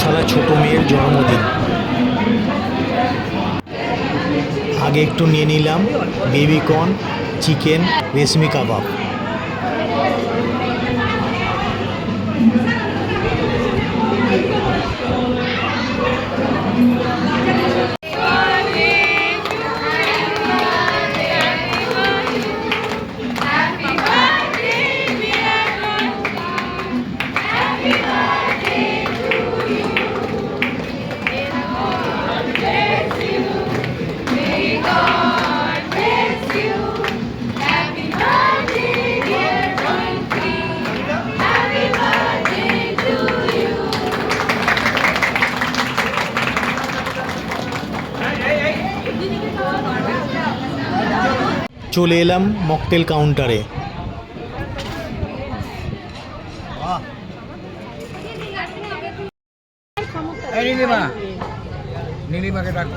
সালা ছোট মেয়ের জন্মদিন। আগে একটু নিয়ে নিলাম বেবিকর্ন, চিকেন, রেশমি কাবাব। চলে এলাম মকটেল কাউন্টারে। নীলিমাকে ডাকো।